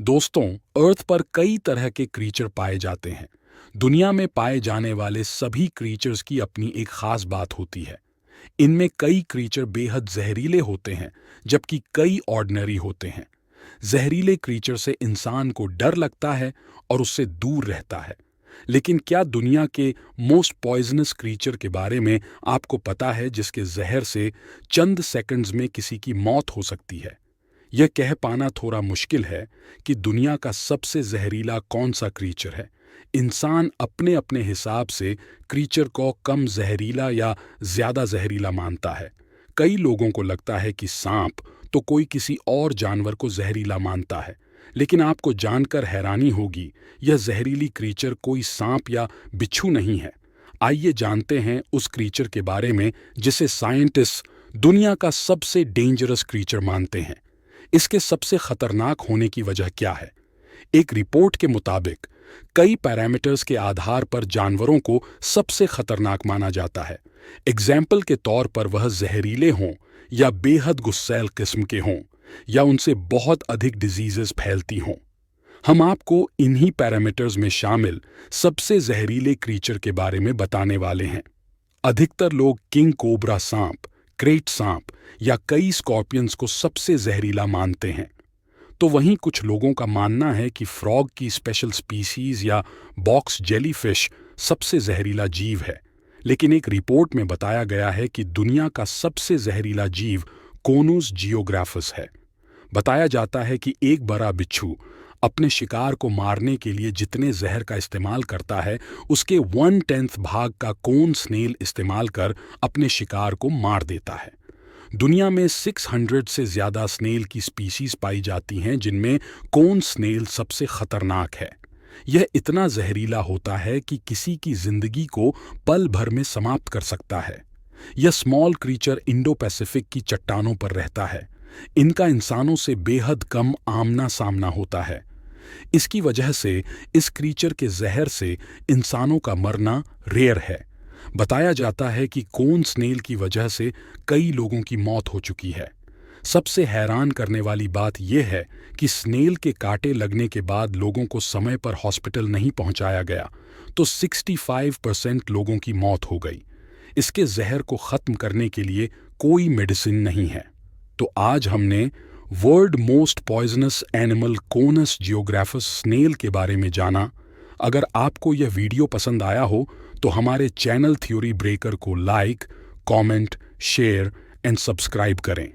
दोस्तों, अर्थ पर कई तरह के क्रीचर पाए जाते हैं। दुनिया में पाए जाने वाले सभी क्रीचर्स की अपनी एक खास बात होती है। इनमें कई क्रीचर बेहद जहरीले होते हैं, जबकि कई ऑर्डिनरी होते हैं। जहरीले क्रीचर से इंसान को डर लगता है और उससे दूर रहता है। लेकिन क्या दुनिया के मोस्ट पॉइजनस क्रीचर के बारे में आपको पता है, जिसके जहर से चंद सेकंड्स में किसी की मौत हो सकती है? यह कह पाना थोड़ा मुश्किल है कि दुनिया का सबसे जहरीला कौन सा क्रीचर है। इंसान अपने अपने हिसाब से क्रीचर को कम जहरीला या ज़्यादा जहरीला मानता है। कई लोगों को लगता है कि सांप तो कोई किसी और जानवर को जहरीला मानता है, लेकिन आपको जानकर हैरानी होगी, यह जहरीली क्रीचर कोई सांप या बिच्छू नहीं है। आइए जानते हैं उस क्रीचर के बारे में जिसे साइंटिस्ट दुनिया का सबसे डेंजरस क्रीचर मानते हैं। इसके सबसे खतरनाक होने की वजह क्या है? एक रिपोर्ट के मुताबिक कई पैरामीटर्स के आधार पर जानवरों को सबसे खतरनाक माना जाता है। एग्जाम्पल के तौर पर वह जहरीले हों या बेहद गुस्सैल किस्म के हों या उनसे बहुत अधिक डिजीजेस फैलती हों। हम आपको इन्हीं पैरामीटर्स में शामिल सबसे जहरीले क्रीचर के बारे में बताने वाले हैं। अधिकतर लोग किंग कोबरा सांप, क्रेट सांप या कई स्कॉर्पियंस को सबसे जहरीला मानते हैं। तो वहीं कुछ लोगों का मानना है कि फ्रॉग की स्पेशल स्पीसीज या बॉक्स जेलीफिश सबसे जहरीला जीव है। लेकिन एक रिपोर्ट में बताया गया है कि दुनिया का सबसे जहरीला जीव कोनुस जियोग्राफस है। बताया जाता है कि एक बड़ा बिच्छू अपने शिकार को मारने के लिए जितने जहर का इस्तेमाल करता है, उसके 1/10 भाग का कोन स्नेल इस्तेमाल कर अपने शिकार को मार देता है। दुनिया में 600 से ज़्यादा स्नेल की स्पीसीज पाई जाती हैं, जिनमें कोन स्नेल सबसे खतरनाक है। यह इतना जहरीला होता है कि किसी की जिंदगी को पल भर में समाप्त कर सकता है। यह स्मॉल क्रीचर इंडो पैसिफिक की चट्टानों पर रहता है। इनका इंसानों से बेहद कम आमना सामना होता है। इसकी वजह से इस क्रीचर के जहर से इंसानों का मरना रेयर है। बताया जाता है कि कोन स्नेल की वजह से कई लोगों की मौत हो चुकी है। सबसे हैरान करने वाली बात यह है कि स्नेल के कांटे लगने के बाद लोगों को समय पर हॉस्पिटल नहीं पहुंचाया गया, तो 65% लोगों की मौत हो गई। इसके जहर को ख़त्म करने के लिए कोई मेडिसिन नहीं है। तो आज हमने world most poisonous animal conus geographus snail के बारे में जाना। अगर आपको यह वीडियो पसंद आया हो तो हमारे चैनल थ्योरी ब्रेकर को like, comment, share and subscribe करें।